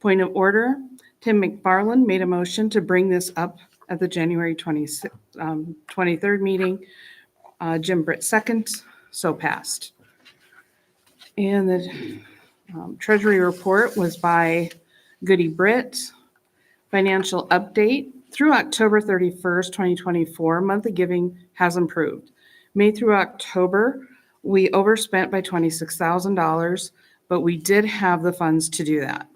Point of order, Tim McFarland made a motion to bring this up at the January 23rd meeting. Jim Britt second, so passed. And the Treasury report was by Goody Britt. Financial update. Through October 31st, 2024, monthly giving has improved. May through October, we overspent by $26,000, but we did have the funds to do that.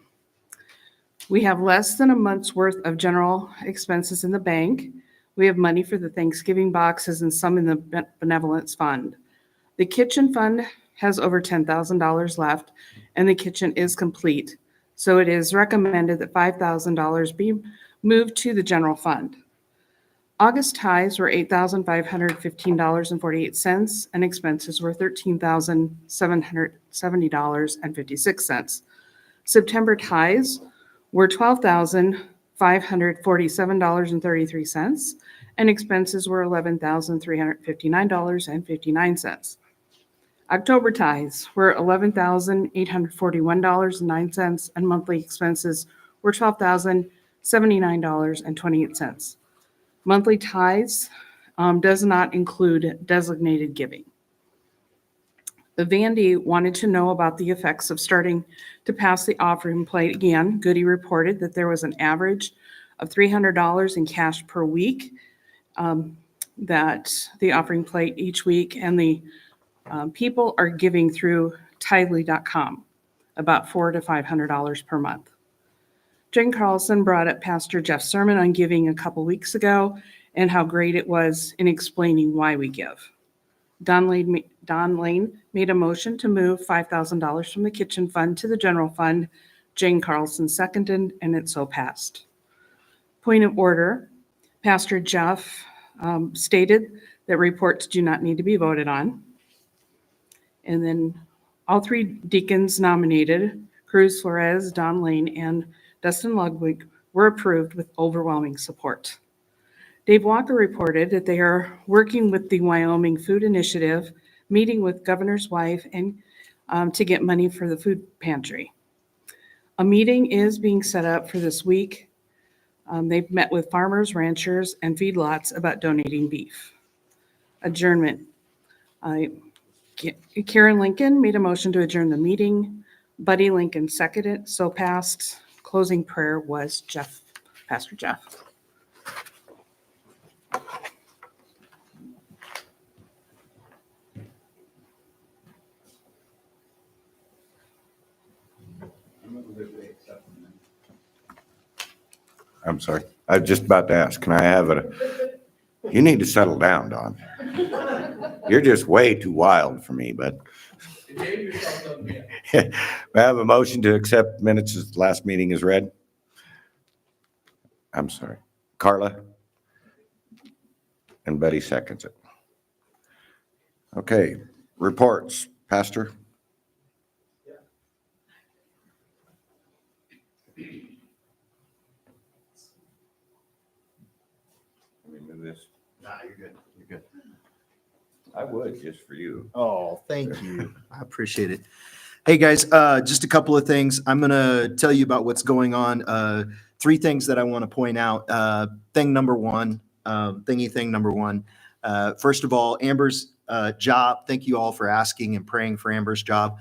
We have less than a month's worth of general expenses in the bank. We have money for the Thanksgiving boxes and some in the benevolence fund. The kitchen fund has over $10,000 left, and the kitchen is complete. So it is recommended that $5,000 be moved to the general fund. August tithes were $8,515.48, and expenses were $13,770.56. September tithes were $12,547.33, and expenses were $11,359.59. October tithes were $11,841.09, and monthly expenses were $12,079.28. Monthly tithes does not include designated giving. The Vandy wanted to know about the effects of starting to pass the offering plate again. Goody reported that there was an average of $300 in cash per week, that the offering plate each week, and the people are giving through Tidely.com, about $400 to $500 per month. Jen Carlson brought up Pastor Jeff's sermon on giving a couple weeks ago and how great it was in explaining why we give. Don Lane made a motion to move $5,000 from the kitchen fund to the general fund. Jane Carlson seconded, and it so passed. Point of order, Pastor Jeff stated that reports do not need to be voted on. And then all three deacons nominated, Cruz Flores, Don Lane, and Dustin Ludwig, were approved with overwhelming support. Dave Walker reported that they are working with the Wyoming Food Initiative, meeting with governor's wife, and to get money for the food pantry. A meeting is being set up for this week. They've met with farmers, ranchers, and feedlots about donating beef. Adjournment. Karen Lincoln made a motion to adjourn the meeting. Buddy Lincoln seconded, so passed. Closing prayer was Pastor Jeff. I'm sorry. I was just about to ask, can I have you need to settle down, Don. You're just way too wild for me, but. I have a motion to accept minutes as the last meeting is read. I'm sorry. Carla? And Betty seconds it. Okay, reports. Pastor? Let me move this. Nah, you're good. You're good. I would, just for you. Oh, thank you. I appreciate it. Hey guys, just a couple of things. I'm going to tell you about what's going on. Three things that I want to point out. Thing number one. First of all, Amber's job. Thank you all for asking and praying for Amber's job.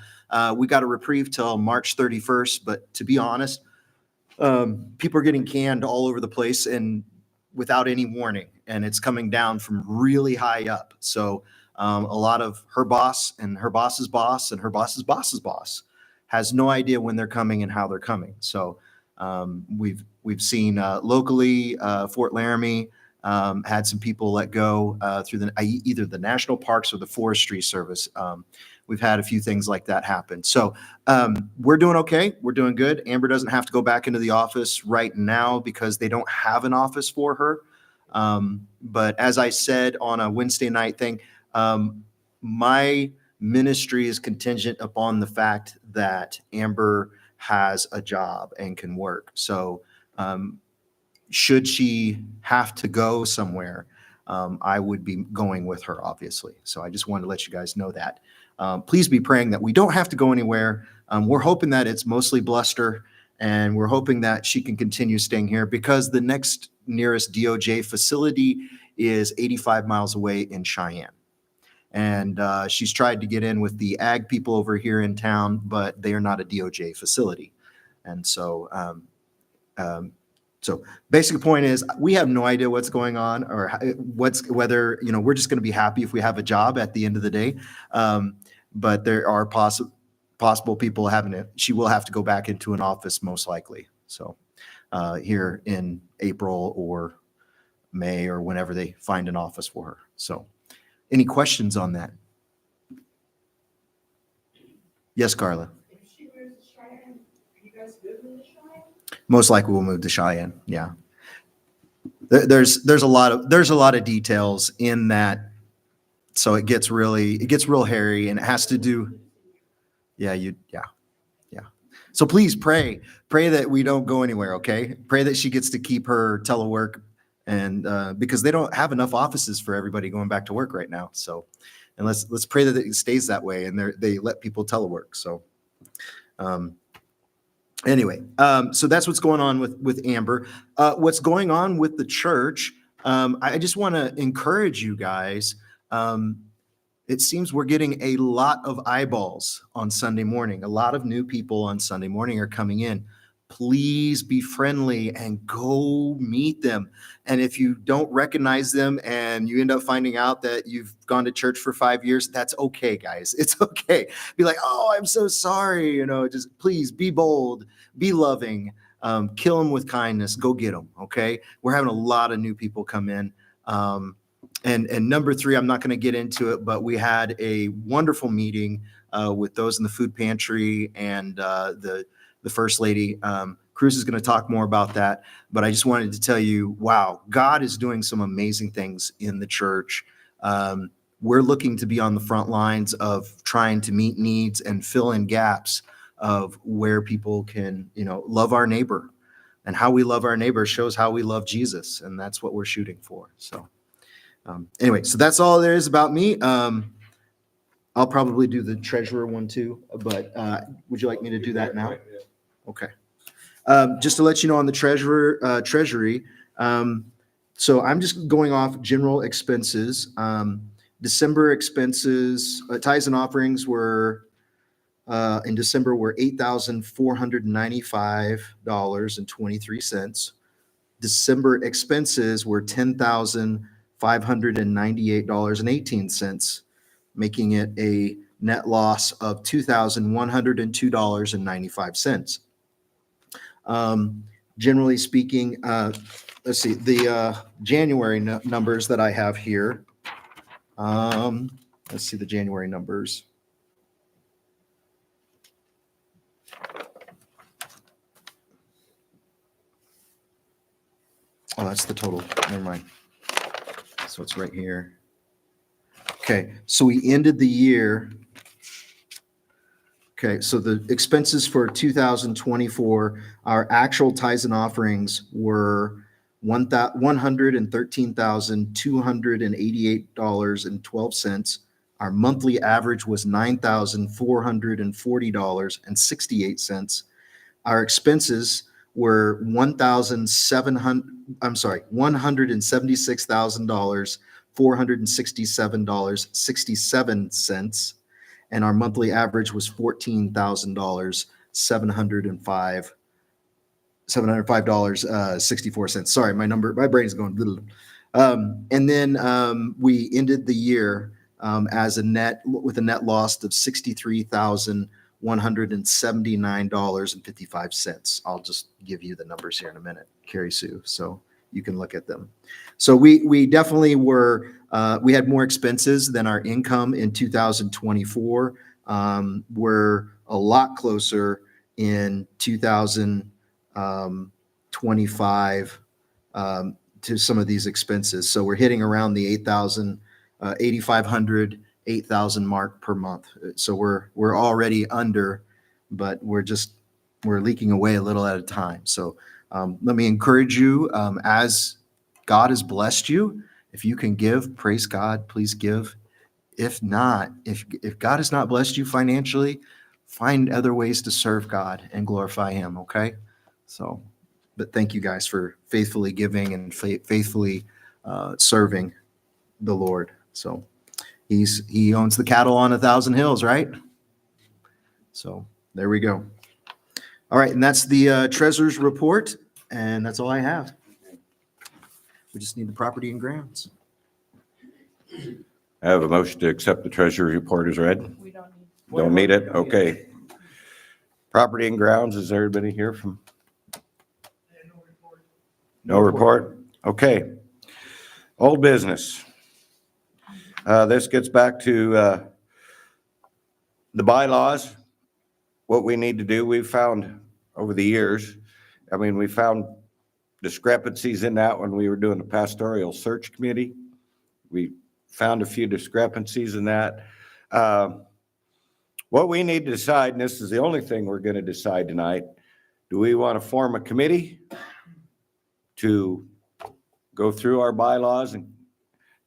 We got a reprieve till March 31st, but to be honest, people are getting canned all over the place and without any warning, and it's coming down from really high up. So a lot of her boss and her boss's boss and her boss's boss's boss has no idea when they're coming and how they're coming. So we've seen locally, Fort Laramie had some people let go through either the national parks or the forestry service. We've had a few things like that happen. So we're doing okay. We're doing good. Amber doesn't have to go back into the office right now because they don't have an office for her. But as I said on a Wednesday night thing, my ministry is contingent upon the fact that Amber has a job and can work. So should she have to go somewhere, I would be going with her, obviously. So I just wanted to let you guys know that. Please be praying that we don't have to go anywhere. We're hoping that it's mostly bluster And we're hoping that she can continue staying here because the next nearest DOJ facility is 85 miles away in Cheyenne. And she's tried to get in with the ag people over here in town, but they are not a DOJ facility. And so, so basic point is we have no idea what's going on or whether, we're just going to be happy if we have a job at the end of the day. But there are possible people having it. She will have to go back into an office most likely. So here in April or May or whenever they find an office for her. So any questions on that? Yes, Carla. If she moves to Cheyenne, are you guys moving to Cheyenne? Most likely we'll move to Cheyenne. Yeah. There's a lot of details in that. So it gets real hairy, and it has to do. Yeah. So please pray that we don't go anywhere. Okay. Pray that she gets to keep her telework, and because they don't have enough offices for everybody going back to work right now. So, and let's pray that it stays that way, and they let people telework. So, anyway, so that's what's going on with Amber. What's going on with the church? I just want to encourage you guys. It seems we're getting a lot of eyeballs on Sunday morning. A lot of new people on Sunday morning are coming in. Please be friendly and go meet them. And if you don't recognize them and you end up finding out that you've gone to church for 5 years, that's okay, guys. It's okay. Be like, oh, I'm so sorry. Just please be bold, be loving, kill them with kindness, go get them. Okay. We're having a lot of new people come in. And number 3, I'm not going to get into it, but we had a wonderful meeting with those in the food pantry and the First Lady. Cruz is going to talk more about that, but I just wanted to tell you, wow, God is doing some amazing things in the church. We're looking to be on the front lines of trying to meet needs and fill in gaps of where people can, love our neighbor. And how we love our neighbor shows how we love Jesus, and that's what we're shooting for. So. Anyway, so that's all there is about me. I'll probably do the treasurer one too, but would you like me to do that now? Okay. Just to let you know on the treasury, so I'm just going off general expenses. December expenses, tithes and offerings were in December were $8,495.23. December expenses were $10,598.18, making it a net loss of $2,102.95. Generally speaking, let's see, the January numbers that I have here. Let's see the January numbers. Oh, that's the total. Never mind. So it's right here. Okay, so we ended the year. Okay, so the expenses for 2024, our actual tithes and offerings were $113,288.12. Our monthly average was $9,440.68. Our expenses were $176,467.67, and our monthly average was $14,705.64. Sorry, my brain's going little. And then we ended the year with a net loss of $63,179.55. I'll just give you the numbers here in a minute, Carrie Sue, so you can look at them. So we definitely were, we had more expenses than our income in 2024. We're a lot closer in 2025 to some of these expenses. So we're hitting around the 8,500, 8,000 mark per month. So we're already under, but we're leaking away a little at a time. So let me encourage you, as God has blessed you, if you can give, praise God, please give. If not, if God has not blessed you financially, find other ways to serve God and glorify him. Okay. So, but thank you guys for faithfully giving and faithfully serving the Lord. So he owns the cattle on 1,000 hills, right? So there we go. All right, and that's the treasurer's report, and that's all I have. We just need the property and grounds. I have a motion to accept the treasurer's report as read. We don't need. Don't need it? Okay. Property and grounds, is everybody here from? No report? Okay. Old business. This gets back to the bylaws. What we need to do, we've found over the years, we found discrepancies in that when we were doing the pastoral search committee. We found a few discrepancies in that. What we need to decide, and this is the only thing we're going to decide tonight, do we want to form a committee to go through our bylaws and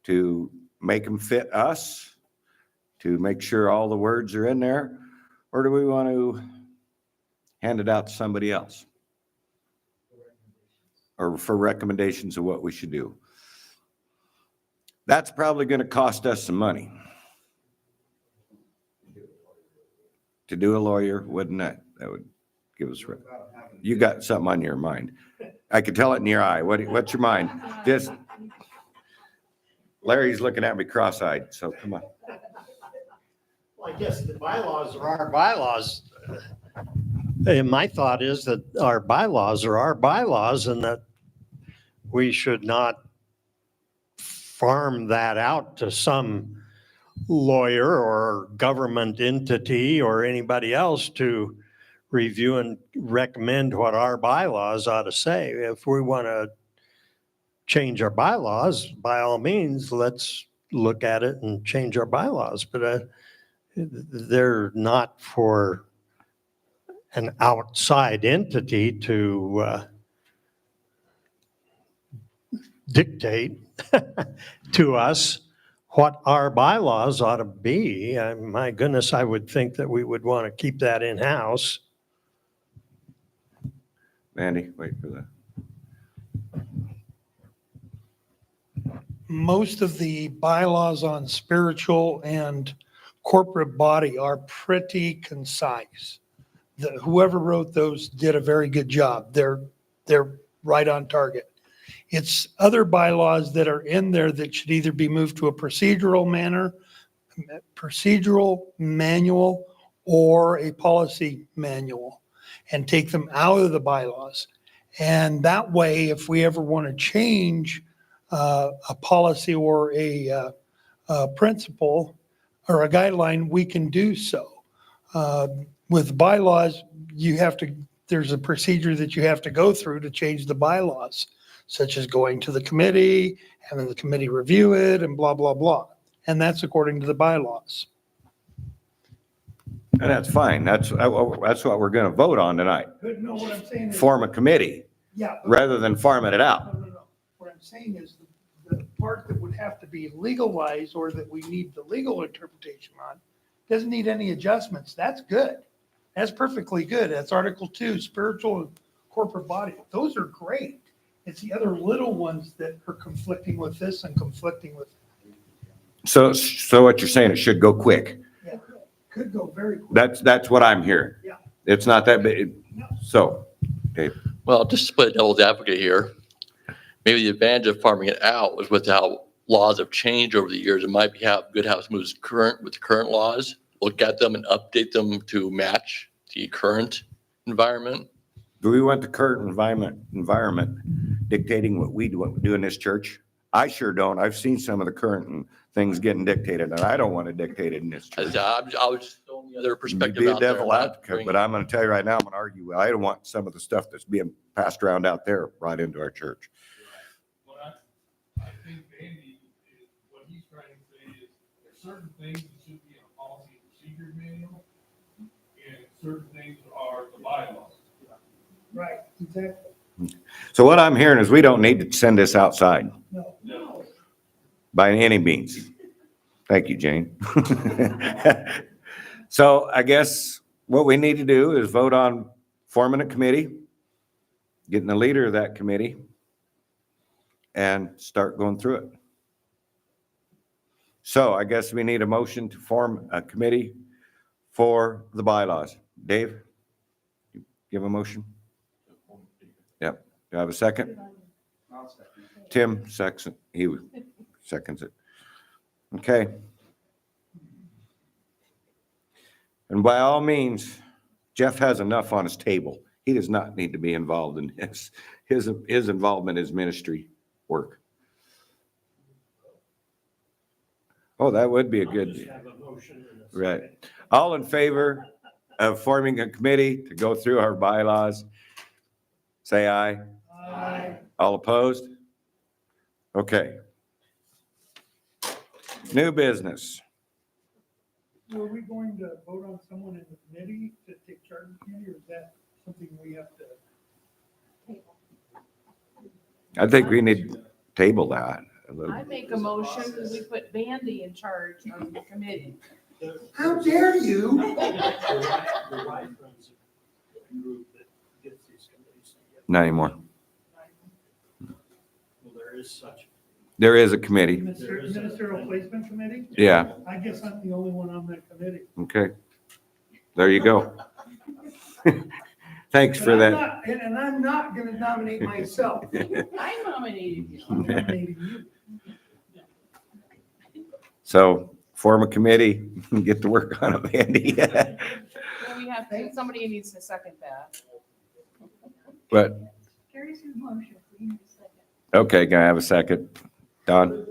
to make them fit us, to make sure all the words are in there, or do we want to hand it out to somebody else? Or for recommendations of what we should do? That's probably going to cost us some money. To do a lawyer, wouldn't that would give us, you got something on your mind. I could tell it in your eye. What's your mind? Just, Larry's looking at me cross-eyed, so come on. Well, I guess the bylaws are our bylaws. And my thought is that our bylaws are our bylaws and that we should not farm that out to some lawyer or government entity or anybody else to review and recommend what our bylaws ought to say. If we want to change our bylaws, by all means, let's look at it and change our bylaws. But they're not for an outside entity to dictate to us what our bylaws ought to be. My goodness, I would think that we would want to keep that in-house. Andy, wait for that. Most of the bylaws on spiritual and corporate body are pretty concise. Whoever wrote those did a very good job. They're right on target. It's other bylaws that are in there that should either be moved to a procedural manual, or a policy manual, and take them out of the bylaws. And that way, if we ever want to change a policy or a principle or a guideline, we can do so. With bylaws, there's a procedure that you have to go through to change the bylaws, such as going to the committee, having the committee review it, and blah, blah, blah. And that's according to the bylaws. And that's fine. That's what we're going to vote on tonight. But no, what I'm saying is. Form a committee Yeah. rather than farming it out. No. What I'm saying is the part that would have to be legalized or that we need the legal interpretation on doesn't need any adjustments. That's good. That's perfectly good. That's Article 2, spiritual and corporate body. Those are great. It's the other little ones that are conflicting with this and conflicting with. So what you're saying, it should go quick. Yeah, could go very quick. That's what I'm hearing. Yeah. It's not that big. So, okay. Well, just to play devil's advocate here, maybe the advantage of farming it out was with how laws have changed over the years. It might be good how it moves current with the current laws, look at them and update them to match the current environment. Do we want the current environment dictating what we do in this church? I sure don't. I've seen some of the current things getting dictated, and I don't want to dictate it in this church. I was just throwing the other perspective Be a out there. devil advocate, but I'm going to tell you right now, I'm going to argue. I don't want some of the stuff that's being passed around out there brought into our church. What I think Andy is, what he's trying to say is there's certain things that should be in a policy and procedure manual, and certain things are the bylaws. Right, exactly. So what I'm hearing is we don't need to send this outside No. by any means. Thank you, Jane. So I guess what we need to do is vote on forming a committee getting the leader of that committee and start going through it. So I guess we need a motion to form a committee for the bylaws. Dave? You give a motion? Yep. Do I have a second? Tim seconds it. Okay. And by all means, Jeff has enough on his table. He does not need to be involved in this. His involvement is ministry work. Oh, that would be a good, right. All in favor of forming a committee to go through our bylaws? Say aye. Aye. All opposed? Okay. New business. Were we going to vote on someone in the committee to take charge of the committee, or is that something we have to? I think we need to table that a little. I make a motion that we put Vandy in charge of the committee. How dare you? Not anymore. Well, there is such. There is a committee. Ministerial Placement Committee? Yeah, I guess I'm the only one on that committee. okay. There you go. Thanks for But I'm that. not- And I'm not gonna nominate myself. I nominated you. I'm nominating you. So form a committee, and get to work on it, Andy. Well, we have, somebody needs to second that. But, Carrie's motion, we need a second. okay, can I have a second? Don?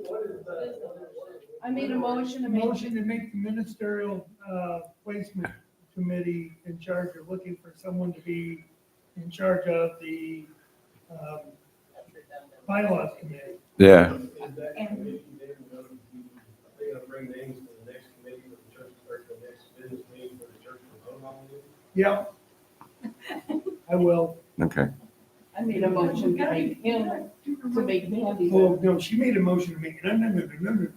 I made a motion to make. Motion to make the Ministerial Placement Committee in charge of looking for someone to be in charge of the bylaws committee. Yeah. They gotta bring names to the next committee for the church, or the next business meeting for the church to vote on it. Yep. I will. Okay. I made a motion to make him, to make Vandy. Oh, no, she made a motion to make, no.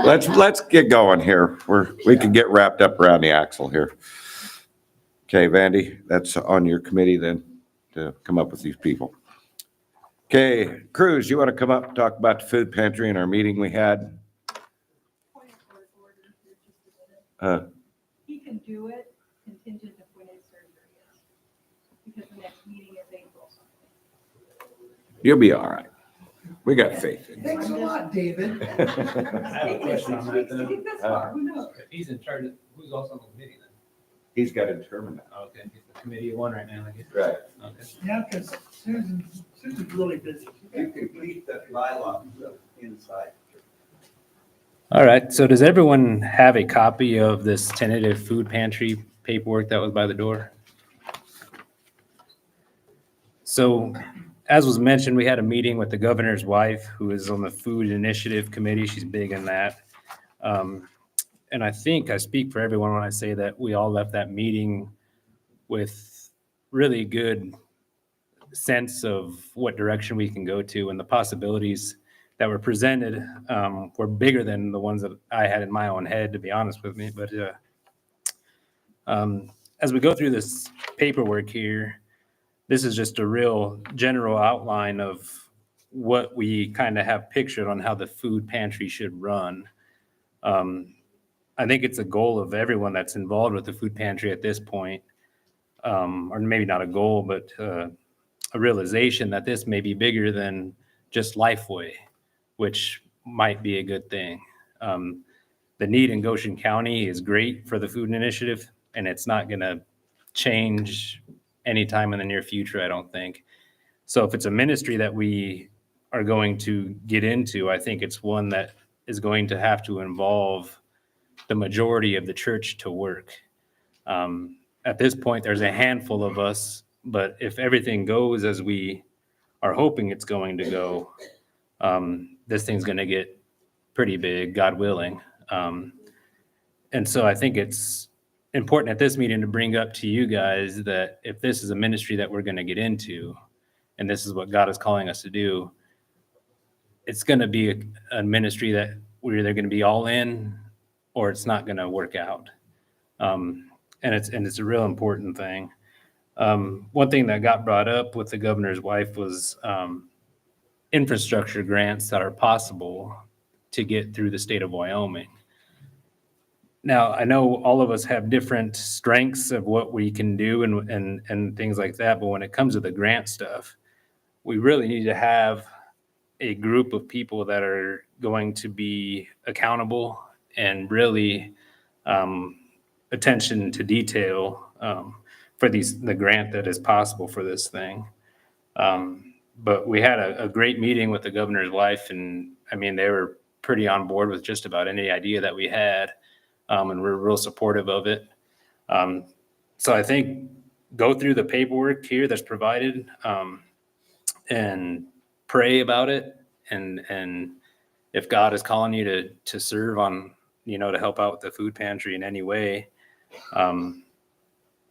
Let's get going here. We can get wrapped up around the axle here. Okay, Vandy, that's on your committee then to come up with these people. Okay, Cruz, you want to come up and talk about the food pantry and our meeting we had? He can do it contingent of when his surgery is, because the next meeting is April. You'll be all right. We got faith in you. Thanks a lot, David. I have a question on that then. This far, who knows? If he's in charge, who's also on the committee then? He's got to determine that. Okay, he's the committee of one right now, I guess. Right. Okay. Yeah, because Susan's really busy. Complete the bylaw inside. All right, so does everyone have a copy of this tentative food pantry paperwork that was by the door? So, as was mentioned, we had a meeting with the governor's wife, who is on the Food Initiative Committee. She's big in that. And I think I speak for everyone when I say that we all left that meeting with really good sense of what direction we can go to, and the possibilities that were presented were bigger than the ones that I had in my own head, to be honest with me. But as we go through this paperwork here, this is just a real general outline of what we kind of have pictured on how the food pantry should run. I think it's a goal of everyone that's involved with the food pantry at this point, or maybe not a goal, but a realization that this may be bigger than just Lifeway, which might be a good thing. The need in Goshen County is great for the food initiative, and it's not going to change anytime in the near future, I don't think. So if it's a ministry that we are going to get into, I think it's one that is going to have to involve the majority of the church to work. At this point, there's a handful of us, but if everything goes as we are hoping it's going to go, this thing's going to get pretty big, God willing. And so I think it's important at this meeting to bring up to you guys that if this is a ministry that we're going to get into, and this is what God is calling us to do, it's going to be a ministry that we're either going to be all in or it's not going to work out. And it's a real important thing. One thing that got brought up with the governor's wife was infrastructure grants that are possible to get through the state of Wyoming. Now, I know all of us have different strengths of what we can do and things like that, but when it comes to the grant stuff, we really need to have a group of people that are going to be accountable and really attention to detail for the grant that is possible for this thing. But we had a great meeting with the governor's wife, and I mean, they were pretty on board with just about any idea that we had, and we're real supportive of it. So I think go through the paperwork here that's provided, and pray about it. And if God is calling you to serve on, to help out with the food pantry in any way,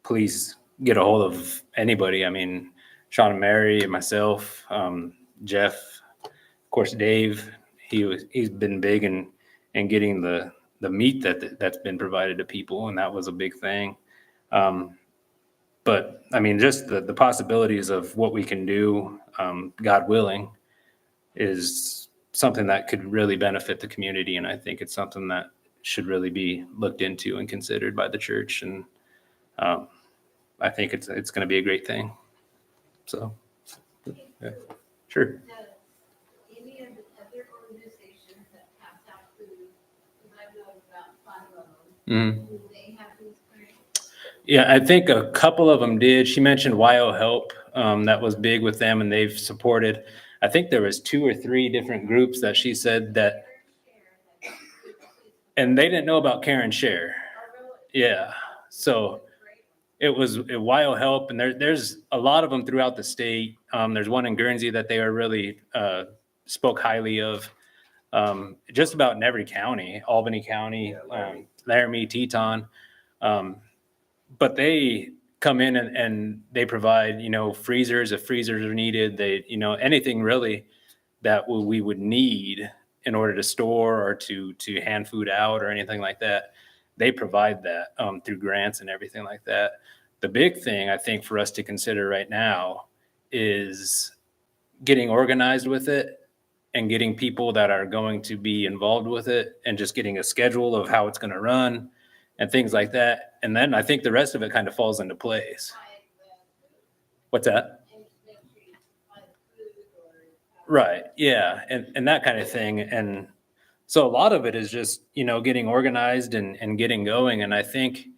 please get a hold of anybody. I mean, Sean and Mary, myself, Jeff, of course, Dave, he's been big in getting the meat that's been provided to people. And that was a big thing. But I mean, just the possibilities of what we can do, God willing, is something that could really benefit the community. And I think it's something that should really be looked into and considered by the church. And I think it's going to be a great thing. So, yeah, sure. Any of the other organizations that pass out food, because I know about 5 of them, do they have these grants? Yeah, I think a couple of them did. She mentioned YO Help. That was big with them, and they've supported. I think there was 2 or 3 different groups that she said that, and they didn't know about Care and Share. Yeah, so it was YO Help, and there's a lot of them throughout the state. There's one in Guernsey that they are really spoke highly of. Just about in every county, Albany County, Laramie, Teton. But they come in and they provide, freezers if freezers are needed. They, anything really that we would need in order to store or to hand food out or anything like that. They provide that through grants and everything like that. The big thing I think for us to consider right now is getting organized with it and getting people that are going to be involved with it and just getting a schedule of how it's going to run and things like that. And then I think the rest of it kind of falls into place. What's that? Right. Yeah. And that kind of thing. And so a lot of it is just, getting organized and getting going. And I think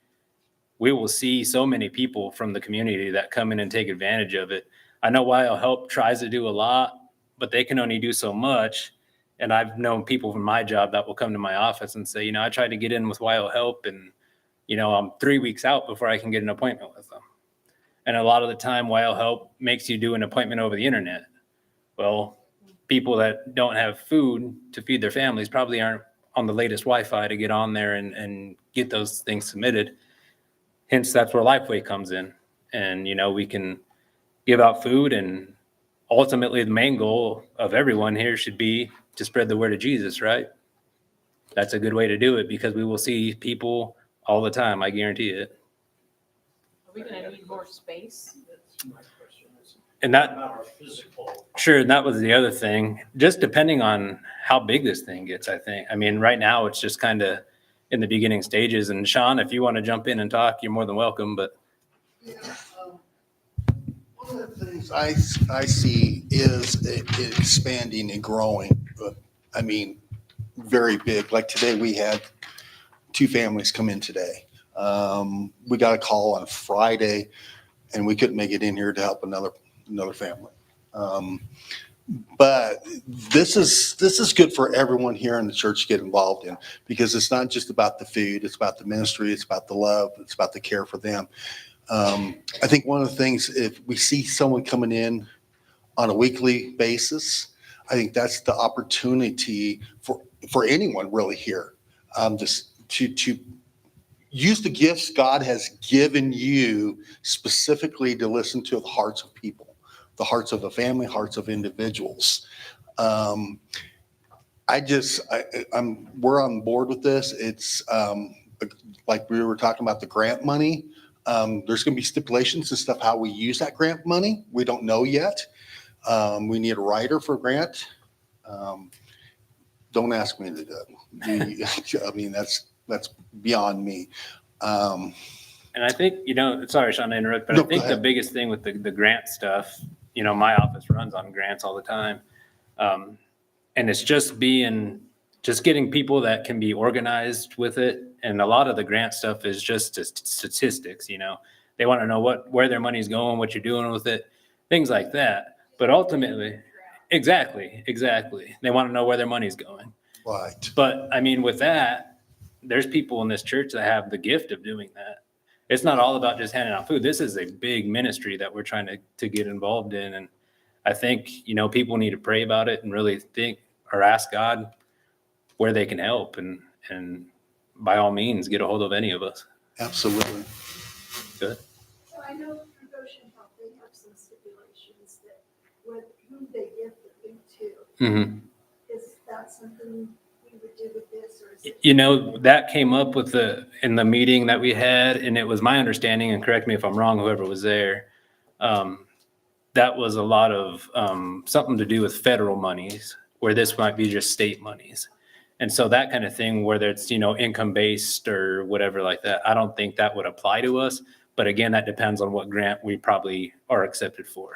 we will see so many people from the community that come in and take advantage of it. I know YO Help tries to do a lot, but they can only do so much. And I've known people from my job that will come to my office and say, I tried to get in with YO Help and, I'm 3 weeks out before I can get an appointment with them. And a lot of the time YO Help makes you do an appointment over the internet. Well, people that don't have food to feed their families probably aren't on the latest Wi-Fi to get on there and get those things submitted. Hence, that's where Lifeway comes in. And, we can give out food, and ultimately the main goal of everyone here should be to spread the word of Jesus, right? That's a good way to do it because we will see people all the time. I guarantee it. Are we going to need more space? That's my question. And that, About our physical. sure, and that was the other thing, just depending on how big this thing gets, I think. I mean, right now it's just kind of in the beginning stages. And Sean, if you want to jump in and talk, you're more than welcome, but. Yeah, one of the things I see is it expanding and growing. I mean, very big. Like today, we had 2 families come in today. We got a call on Friday, and we couldn't make it in here to help another family. But this is good for everyone here in the church to get involved in, because it's not just about the food, it's about the ministry, it's about the love, it's about the care for them. I think one of the things, if we see someone coming in on a weekly basis, I think that's the opportunity for anyone really here, just to use the gifts God has given you specifically to listen to the hearts of people, the hearts of a family, hearts of individuals. We're on board with this. It's like we were talking about the grant money. There's going to be stipulations and stuff, how we use that grant money. We don't know yet. We need a writer for grant. Don't ask me to do it. I mean, that's beyond me. And I think, sorry, Sean, to interrupt, but No, I go think the ahead. biggest thing with the grant stuff, my office runs on grants all the time. And it's just getting people that can be organized with it. And a lot of the grant stuff is just statistics, they want to know where their money's going, what you're doing with it, things like that. But ultimately, exactly. They want to know where their money's going. Right. But I mean, with that, there's people in this church that have the gift of doing that. It's not all about just handing out food. This is a big ministry that we're trying to get involved in. And I think, people need to pray about it and really think or ask God where they can help. And by all means, get a hold of any of us. Absolutely. Good. So I know through Goshen Health, they have some stipulations that who they give the food to. Mm-hmm. Is that something we would do with this, or is it? That came up in the meeting that we had, and it was my understanding, and correct me if I'm wrong, whoever was there, that was a lot of something to do with federal monies, where this might be just state monies. And so that kind of thing, whether it's, income-based or whatever like that, I don't think that would apply to us. But again, that depends on what grant we probably are accepted for.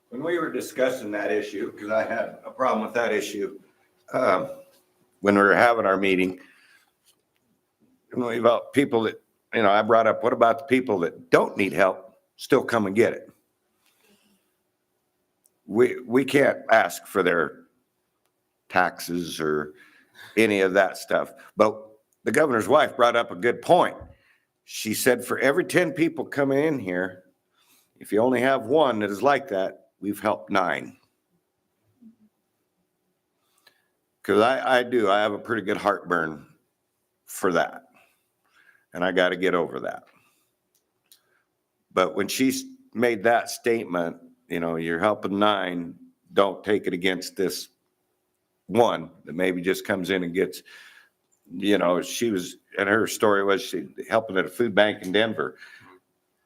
When we were discussing that issue, because I had a problem with that issue, when we were having our meeting, about people that, I brought up, what about the people that don't need help, still come and get it? We can't ask for their taxes or any of that stuff. But the governor's wife brought up a good point. She said, for every 10 people coming in here, if you only have one that is like that, we've helped 9. Because I have a pretty good heartburn for that. And I got to get over that. But when she made that statement, you're helping 9, don't take it against this one that maybe just comes in and gets, she was, and her story was she helping at a food bank in Denver.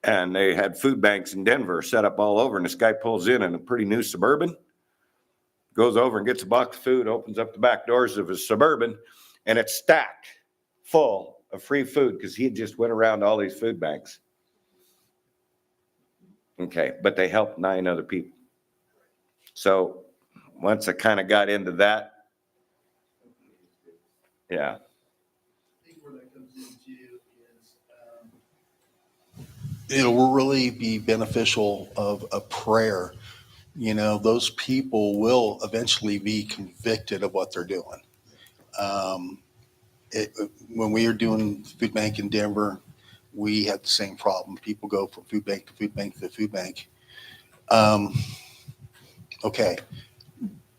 And they had food banks in Denver set up all over. And this guy pulls in a pretty new Suburban, goes over and gets a box of food, opens up the back doors of his Suburban, and it's stacked full of free food because he just went around all these food banks. Okay, but they helped 9 other people. So once I kind of got into that, yeah. I think where that comes into is, it will really be beneficial of a prayer. Those people will eventually be convicted of what they're doing. When we were doing food bank in Denver, we had the same problem. People go from food bank to food bank to food bank. Okay.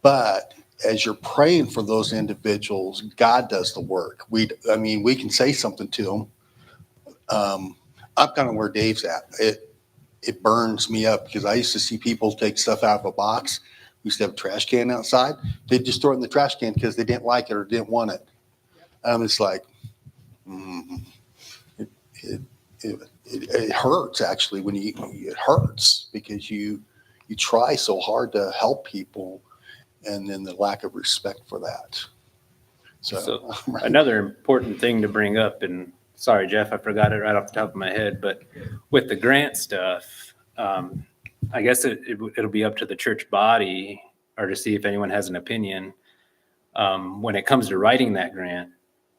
But as you're praying for those individuals, God does the work. We can say something to them. I'm kind of where Dave's at. It burns me up because I used to see people take stuff out of a box. We used to have a trash can outside. They'd just throw it in the trash can because they didn't like it or didn't want it. It's like, it hurts actually when it hurts because you try so hard to help people and then the lack of respect for that. So Another important thing to bring up, and sorry, Jeff, I forgot it right off the top of my head, but with the grant stuff, I guess it'll be up to the church body or to see if anyone has an opinion. When it comes to writing that grant,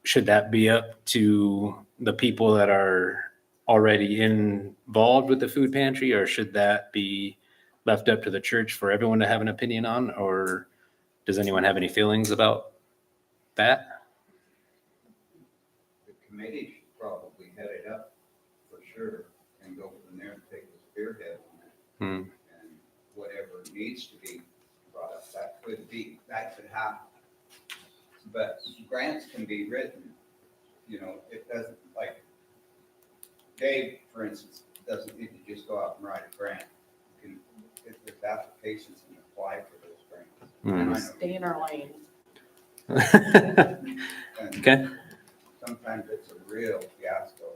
should that be up to the people that are already involved with the food pantry, or should that be left up to the church for everyone to have an opinion on? Or does anyone have any feelings about that? The committee should probably head it up for sure and go from there and take the spearhead on it. And whatever needs to be brought up, that could happen. But grants can be written, it doesn't, like Dave, for instance, doesn't need to just go out and write a grant. If there's applications, and apply for those grants. Stay in our lane. And Okay. sometimes it's a real fiasco.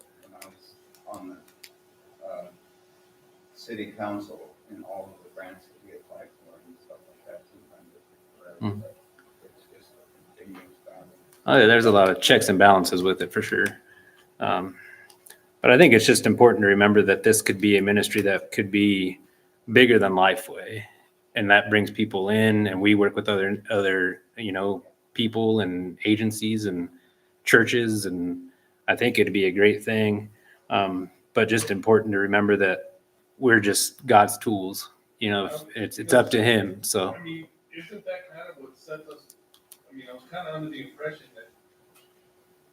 on the city council in all of the grants that we apply for and stuff like that. Sometimes it's forever, but it's just a continuous battle. Oh, yeah, there's a lot of checks and balances with it for sure. But I think it's just important to remember that this could be a ministry that could be bigger than Lifeway. And that brings people in, and we work with other, people and agencies and churches. And I think it'd be a great thing. But just important to remember that we're just God's tools. It's up to him. So. I mean, isn't that kind of what sets us, I was kind of under the impression that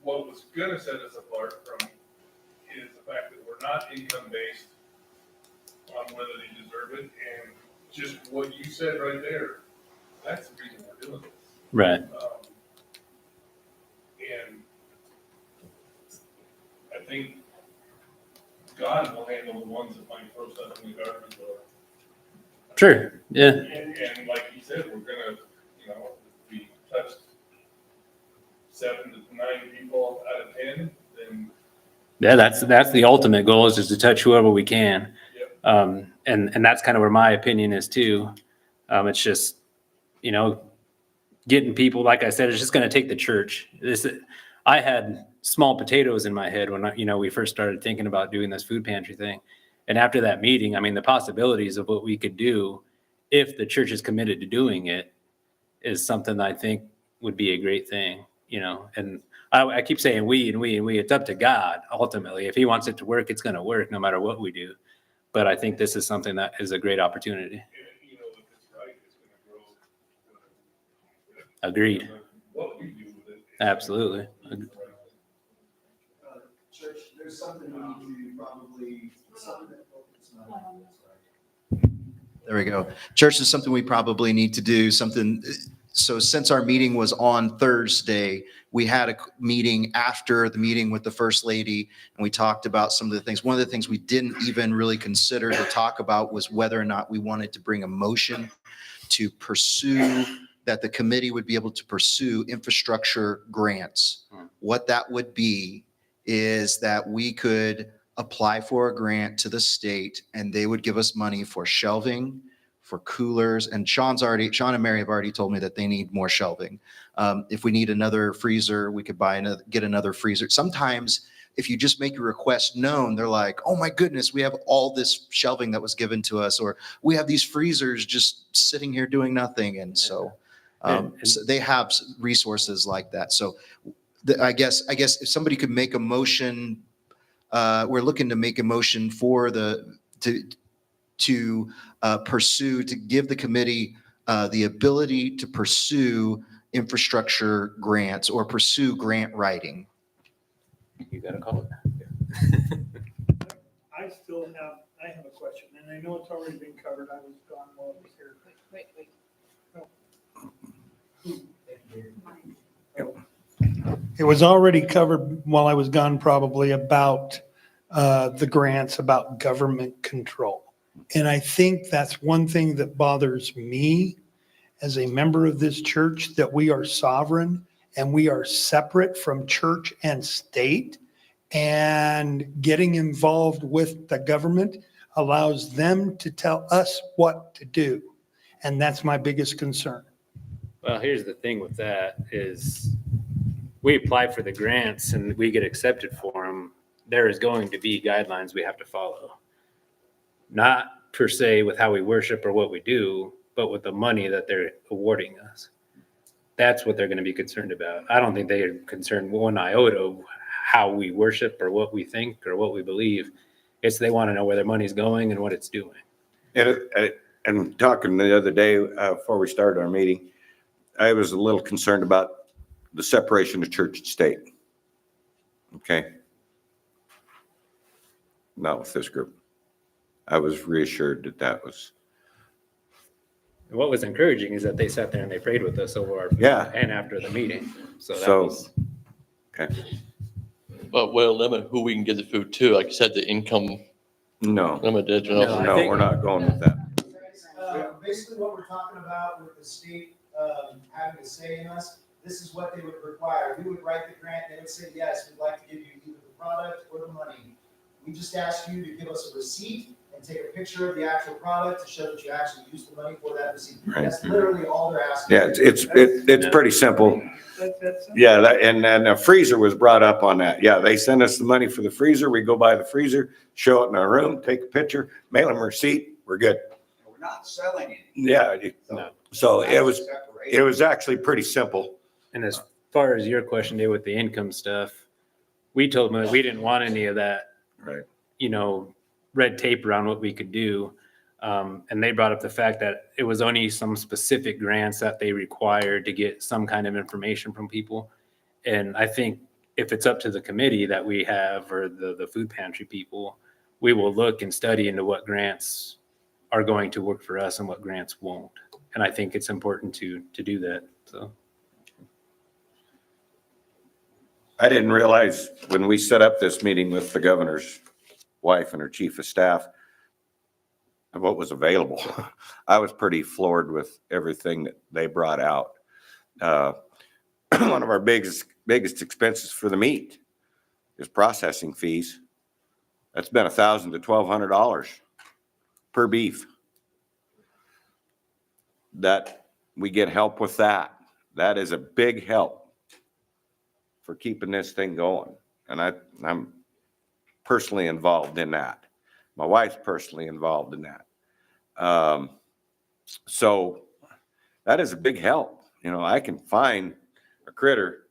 what was gonna set us apart from is the fact that we're not income-based on whether they deserve it, and just what you said right there, that's the reason we're doing this. Right. And I think God will handle the ones that might throw stuff in the garbage or. Sure. Yeah. And like you said, we're gonna, we touched 7 to 9 people out of 10, then. Yeah, that's the ultimate goal, is just to touch whoever we can. Yep. And that's kind of where my opinion is too. It's just, getting people, like I said, it's just going to take the church. I had small potatoes in my head when, we first started thinking about doing this food pantry thing. And after that meeting, the possibilities of what we could do if the church is committed to doing it is something that I think would be a great thing, and I keep saying we, it's up to God. Ultimately, if he wants it to work, it's going to work no matter what we do. But I think this is something that is a great opportunity. And, if it's right, it's gonna grow. Agreed. What we do with it. Absolutely. Church, there's something we need to probably. There we go. Church, is something we probably need to do something. So since our meeting was on Thursday, we had a meeting after the meeting with the First Lady, and we talked about some of the things. One of the things we didn't even really consider to talk about was whether or not we wanted to bring a motion to pursue, that the committee would be able to pursue infrastructure grants. What that would be is that we could apply for a grant to the state, and they would give us money for shelving, for coolers, and Sean and Mary have already told me that they need more shelving. If we need another freezer, we could get another freezer. Sometimes if you just make your request known, they're like, oh my goodness, we have all this shelving that was given to us, or we have these freezers just sitting here doing nothing. And so, so they have resources like that. So I guess if somebody could make a motion, we're looking to make a motion for to pursue, to give the committee the ability to pursue infrastructure grants or pursue grant writing. You got to call it. I have a question, and I know it's already been covered. I was gone while I was here. Wait. It was already covered while I was gone, probably, about the grants, about government control. And I think that's one thing that bothers me as a member of this church, that we are sovereign and we are separate from church and state. And getting involved with the government allows them to tell us what to do. And that's my biggest concern. Well, here's the thing with that is we apply for the grants and we get accepted for them. There is going to be guidelines we have to follow. Not per se with how we worship or what we do, but with the money that they're awarding us. That's what they're going to be concerned about. I don't think they are concerned one iota of how we worship or what we think or what we believe. It's they want to know where their money's going and what it's doing. And talking the other day before we started our meeting, I was a little concerned about the separation of church and state. Okay. Not with this group. I was reassured that was. And what was encouraging is that they sat there and they prayed with us over our food and after the meeting. So that was okay. But we'll limit who we can give the food to. Like you said, the income No, limited. no, we're not going with that. Basically what we're talking about with the state having a say in us, this is what they would require. We would write the grant, they would say, yes, we'd like to give you either the product or the money. We just ask you to give us a receipt and take a picture of the actual product to show that you actually used the money for that receipt. Right. That's literally all they're asking. Yeah, it's pretty simple. Yeah, and a freezer was brought up on that. Yeah, they send us the money for the freezer. We go buy the freezer, show it in our room, take a picture, mail them a receipt. We're good. We're not selling anything. Yeah. No. So it was Separation. actually pretty simple. And as far as your question, Dave, with the income stuff, we told them that we didn't want any of that, Right. Red tape around what we could do. And they brought up the fact that it was only some specific grants that they required to get some kind of information from people. And I think if it's up to the committee that we have, or the food pantry people, we will look and study into what grants are going to work for us and what grants won't. And I think it's important to do that, so. I didn't realize when we set up this meeting with the governor's wife and her chief of staff, of what was available. I was pretty floored with everything that they brought out. One of our biggest expenses for the meat is processing fees. That's been $1,000 to $1,200 per beef. That we get help with that. That is a big help for keeping this thing going. And I'm personally involved in that. My wife's personally involved in that. So that is a big help. I can find a critter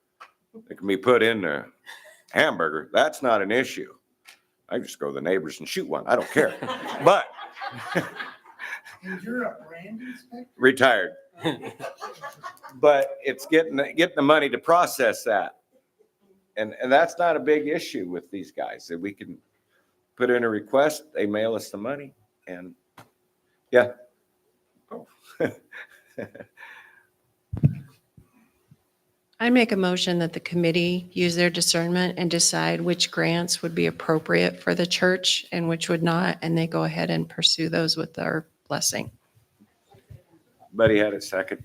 that can be put in a hamburger. That's not an issue. I just go to the neighbors and shoot one. I don't care. But And you're a brand inspector? retired. But it's getting the money to process that. And that's not a big issue with these guys. That we can put in a request, they mail us the money, and yeah. I make a motion that the committee use their discernment and decide which grants would be appropriate for the church and which would not, and they go ahead and pursue those with their blessing. Buddy had a second.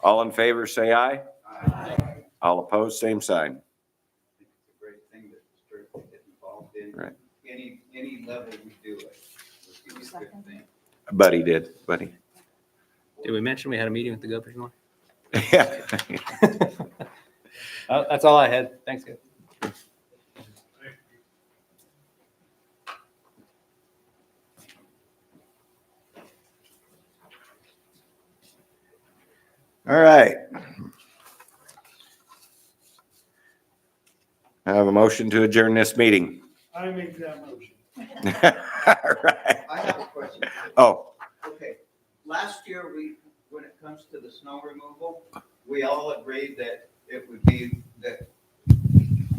All in favor, say aye. Aye. All opposed, same sign. It's a great thing that the church can get involved in. Right. Any level we do it, would be a good thing. Buddy did, buddy. Did we mention we had a meeting with the governors tomorrow? Yeah. That's all I had. Thanks, guys. All right. I have a motion to adjourn this meeting. I make that motion. All right. I have a question. Oh, Okay, last year, when it comes to the snow removal, we all agreed that it would be,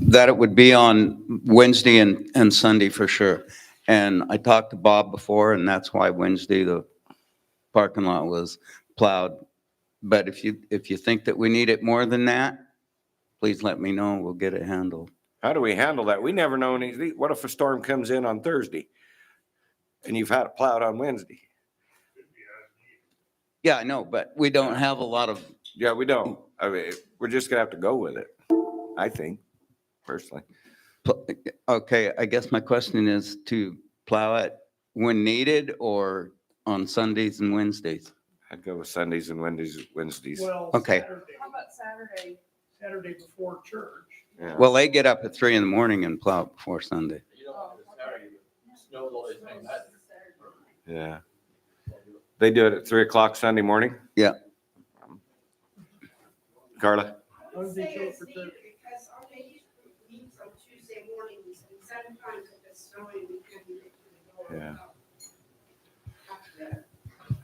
that it would be on Wednesday and Sunday for sure. And I talked to Bob before, and that's why Wednesday, the parking lot was plowed. But if you think that we need it more than that, please let me know. We'll get it handled. how do we handle that? We never know any, what if a storm comes in on Thursday and you've had it plowed on Wednesday? Yeah, I know, but we don't have a lot of, Yeah, we don't. I mean, we're just gonna have to go with it, I think, personally. okay, I guess my question is to plow it when needed or on Sundays and Wednesdays? I'd go with Sundays and Wednesdays. Well, Okay. How about Saturday? Saturday before church. Yeah. Well, they get up at 3 a.m. and plow it before Sunday. Yeah. They do it at 3:00 Sunday morning? Yeah. Carla? How did they show up for church? Because our ladies group meets on Tuesday mornings, and sometimes if it's snowing, we can make it to the door. Yeah. After that.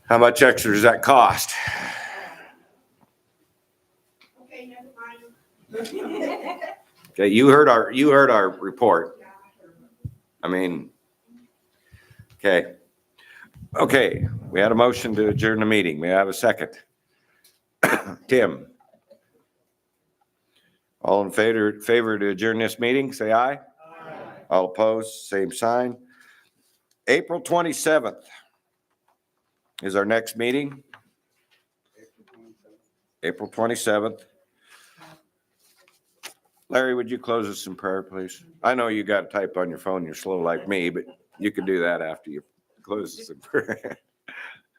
How much extra does that cost? Okay, never mind. Okay, you heard our report. Yeah, I heard. I mean, okay. Okay, we had a motion to adjourn the meeting. May I have a second? Tim? All in favor to adjourn this meeting, say aye. All opposed, same sign. April 27th is our next meeting. April 27th. Larry, would you close us in prayer, please? I know you got to type on your phone. You're slow like me, but you can do that after you close us in prayer.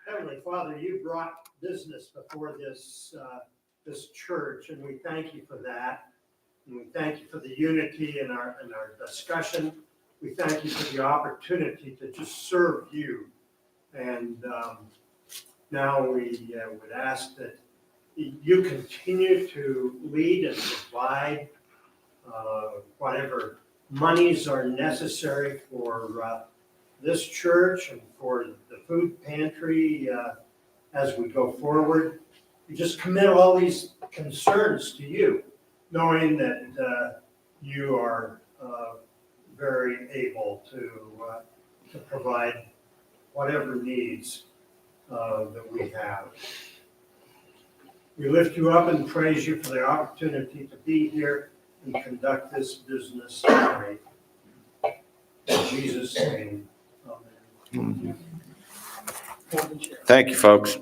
Heavenly Father, you brought business before this church, and we thank you for that. And we thank you for the unity in our discussion. We thank you for the opportunity to just serve you. And now we would ask that you continue to lead and provide whatever monies are necessary for this church and for the food pantry as we go forward. We just commit all these concerns to you, knowing that you are very able to provide whatever needs that we have. We lift you up and praise you for the opportunity to be here and conduct this business tonight. In Jesus' name, amen. Thank you, folks.